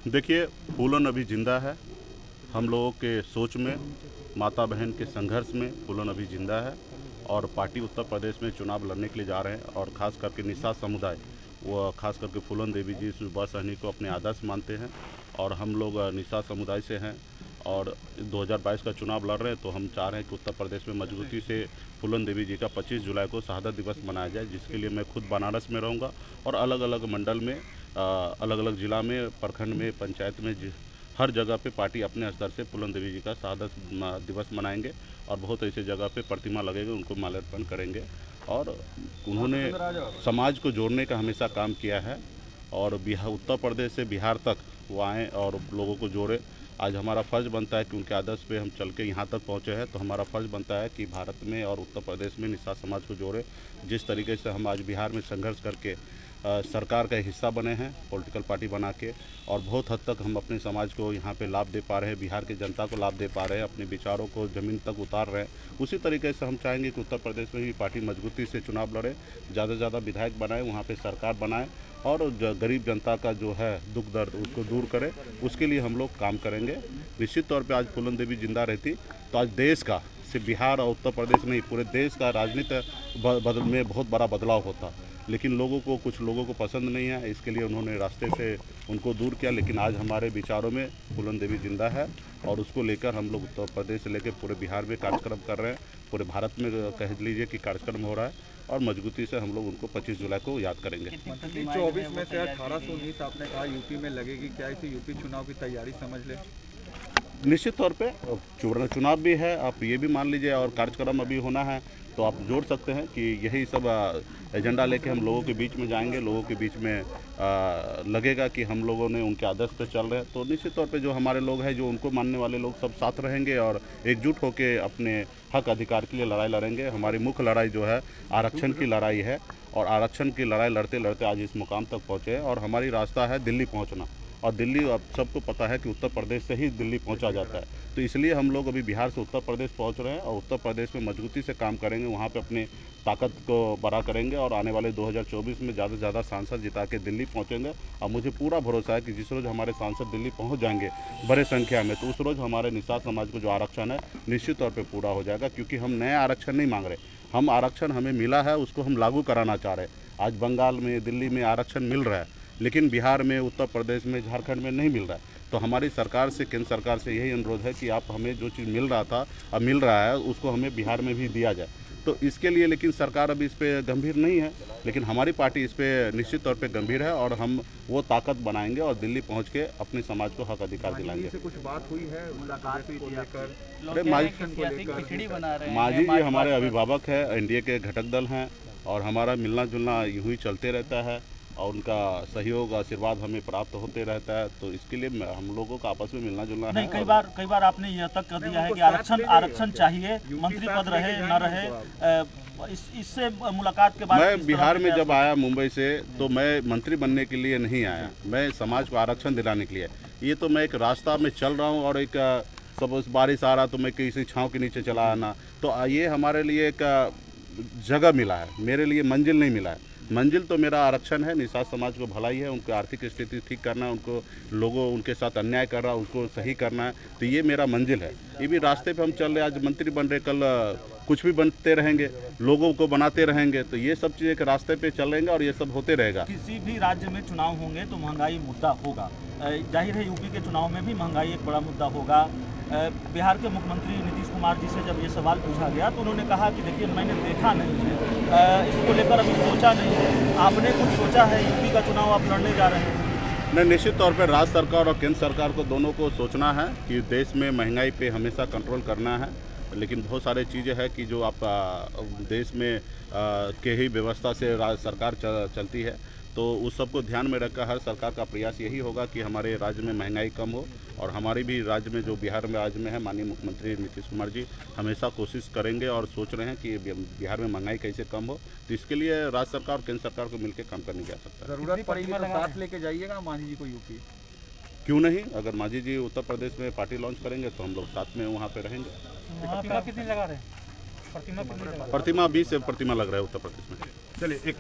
देखिए, फूलन अभी जिंदा है। हम लोगों के सोच में, माता बहन के संघर्ष में फूलन अभी जिंदा है और पार्टी उत्तर प्रदेश में चुनाव लड़ने के लिए जा रहे हैं। और ख़ास करके निषाद समुदाय, वो खास करके फूलन देवी जी सुभाष सहनी को अपने आदर्श मानते हैं और हम लोग निषाद समुदाय से हैं और 2022 का चुनाव लड़ रहे हैं। तो हम चाह रहे हैं कि उत्तर प्रदेश में मजबूती से फूलन देवी जी का 25 जुलाई को शहादत दिवस मनाया जाए, जिसके लिए मैं खुद बनारस में रहूँगा और अलग अलग मंडल में, अलग अलग ज़िला में, प्रखंड में, पंचायत में, हर जगह पे पार्टी अपने स्तर से फूलन देवी जी का शहादत दिवस मनाएंगे और बहुत ऐसे जगह पे प्रतिमा लगेगी, उनको माल्यार्पण करेंगे। और उन्होंने समाज को जोड़ने का हमेशा काम किया है और बिहार, उत्तर प्रदेश से बिहार तक वो आएँ और लोगों को जोड़े। आज हमारा फ़र्ज़ बनता है कि उनके आदर्श पे हम चल के यहाँ तक पहुँचे हैं, तो हमारा फ़र्ज़ बनता है कि भारत में और उत्तर प्रदेश में निषाद समाज को जोड़े। जिस तरीके से हम आज बिहार में संघर्ष करके सरकार का हिस्सा बने हैं, पॉलिटिकल पार्टी बना के, और बहुत हद तक हम अपने समाज को यहाँ पे लाभ दे पा रहे हैं, बिहार की जनता को लाभ दे पा रहे हैं, अपने विचारों को ज़मीन तक उतार रहे हैं। उसी तरीके से हम चाहेंगे कि उत्तर प्रदेश में भी पार्टी मजबूती से चुनाव लड़े, ज़्यादा से ज़्यादा विधायक बनाए, वहाँ पे सरकार बनाए और गरीब जनता का जो है दुख दर्द उसको दूर करे। उसके लिए हम लोग काम करेंगे। निश्चित तौर पर आज फूलन देवी जिंदा रहती तो आज देश का, सिर्फ बिहार और उत्तर प्रदेश नहीं, पूरे देश का राजनीति में बहुत बड़ा बदलाव होता। लेकिन कुछ लोगों को पसंद नहीं है, इसके लिए उन्होंने रास्ते से उनको दूर किया। लेकिन आज हमारे विचारों में फूलन देवी जिंदा है और उसको लेकर हम लोग उत्तर प्रदेश से लेकर पूरे बिहार में कार्यक्रम कर रहे हैं। पूरे भारत में कह लीजिए कि कार्यक्रम हो रहा है और मजबूती से हम लोग उनको 25 जुलाई को याद करेंगे। 24 में से 1819 आपने कहा यूपी में लगेगी, क्या इसे यूपी चुनाव की तैयारी समझ ले? निश्चित तौर पे चुनाव भी है, आप ये भी मान लीजिए, और कार्यक्रम अभी होना है, तो आप जोड़ सकते हैं कि यही सब एजेंडा लेके हम लोगों के बीच में जाएंगे। लोगों के बीच में लगेगा कि हम लोगों ने उनके आदर्श पे चल रहे हैं। तो निश्चित तौर पे जो हमारे लोग हैं, जो उनको मानने वाले लोग, सब साथ रहेंगे और एकजुट होकर अपने हक अधिकार के लिए लड़ाई लड़ेंगे। हमारी मुख्य लड़ाई जो है आरक्षण की लड़ाई है और आरक्षण की लड़ाई लड़ते लड़ते आज इस मुकाम तक पहुँचे हैं और हमारी रास्ता है दिल्ली पहुँचना। और दिल्ली, अब सबको पता है कि उत्तर प्रदेश से ही दिल्ली पहुंचा जाता है, तो इसलिए हम लोग अभी बिहार से उत्तर प्रदेश पहुंच रहे हैं और उत्तर प्रदेश में मजबूती से काम करेंगे, वहां पे अपनी ताकत को बड़ा करेंगे और आने वाले 2024 में ज़्यादा से ज़्यादा सांसद जिता के दिल्ली पहुंचेंगे। और मुझे पूरा भरोसा है कि जिस रोज़ हमारे सांसद दिल्ली पहुँच जाएंगे बड़े संख्या में, तो उस रोज़ हमारे निषाद समाज को जो आरक्षण है निश्चित तौर पर पूरा हो जाएगा। क्योंकि हम नया आरक्षण नहीं मांग रहे, हम आरक्षण हमें मिला है उसको हम लागू कराना चाह रहे हैं। आज बंगाल में, दिल्ली में आरक्षण मिल रहा है, लेकिन बिहार में, उत्तर प्रदेश में, झारखंड में नहीं मिल रहा है। तो हमारी सरकार से, केंद्र सरकार से यही अनुरोध है कि आप हमें जो चीज़ मिल रहा था, अब मिल रहा है, उसको हमें बिहार में भी दिया जाए। तो इसके लिए लेकिन सरकार अभी इस पर गंभीर नहीं है, लेकिन हमारी पार्टी इस पर निश्चित तौर पे गंभीर है और हम वो ताकत बनाएंगे और दिल्ली पहुंच के अपने समाज को हक अधिकार दिलाएंगे। से कुछ बात हुई है मुलाकात को लेकर? अरे मांझी जी हमारे अभिभावक है, एनडीए के घटक दल हैं और हमारा मिलना जुलना यूँ ही चलते रहता है और उनका सहयोग, आशीर्वाद हमें प्राप्त होते रहता है। तो इसके लिए हम लोगों का आपस में मिलना जुलना नहीं, है। कई बार आपने यह तक कह दिया है कि आरक्षण चाहिए, मंत्री पद रहे न रहे। इससे मुलाकात के बाद मैं बिहार में जब आया मुंबई से, तो मैं मंत्री बनने के लिए नहीं आया, मैं समाज को आरक्षण दिलाने के लिए। ये तो मैं एक रास्ता में चल रहा हूँ और एक सब बारिश आ रहा तो मैं किसी छाँव के नीचे चला आना, तो ये हमारे लिए एक जगह मिला है, मेरे लिए मंजिल नहीं मिला है। मंजिल तो मेरा आरक्षण है, निषाद समाज को भलाई है, उनकी आर्थिक स्थिति ठीक करना, उनको लोगों उनके साथ अन्याय कर रहा है उनको सही करना है, तो ये मेरा मंजिल है। ये भी रास्ते पे हम चल रहे, आज मंत्री बन रहे, कल कुछ भी बनते रहेंगे, लोगों को बनाते रहेंगे, तो ये सब चीज़ एक रास्ते पे चल रहेंगे और ये सब होते रहेगा। किसी भी राज्य में चुनाव होंगे तो महंगाई मुद्दा होगा, जाहिर है यूपी के चुनाव में भी महंगाई एक बड़ा मुद्दा होगा। बिहार के मुख्यमंत्री नीतीश कुमार जी से जब ये सवाल पूछा गया तो उन्होंने कहा कि देखिए मैंने देखा नहीं है, इसको लेकर अभी सोचा नहीं है। आपने कुछ सोचा है? यूपी का चुनाव आप लड़ने जा रहे हैं। नहीं, निश्चित तौर पर राज्य सरकार और केंद्र सरकार को दोनों को सोचना है कि देश में महंगाई पे हमेशा कंट्रोल करना है, लेकिन बहुत सारे चीज़ें हैं कि जो आप देश में के ही व्यवस्था से राज्य सरकार चलती है, तो उस सब को ध्यान में रखकर हर सरकार का प्रयास यही होगा कि हमारे राज्य में महंगाई कम हो। और हमारे भी राज्य में, जो बिहार में राज्य में है, माननीय मुख्यमंत्री नीतीश कुमार जी हमेशा कोशिश करेंगे और सोच रहे हैं कि बिहार में महंगाई कैसे कम हो। तो इसके लिए राज्य सरकार और केंद्र सरकार को मिलकर काम करने की आवश्यकता है। जरूरत पड़ेगी तो साथ लेके जाइएगा मांझी जी को यूपी? क्यों नहीं, अगर मांझी जी उत्तर प्रदेश में पार्टी लॉन्च करेंगे तो हम लोग साथ में वहाँ पे रहेंगे। प्रतिमा कितनी लगा रहे हैं? प्रतिमा 20 से प्रतिमा लग रहा है उत्तर प्रदेश में। चलिए एक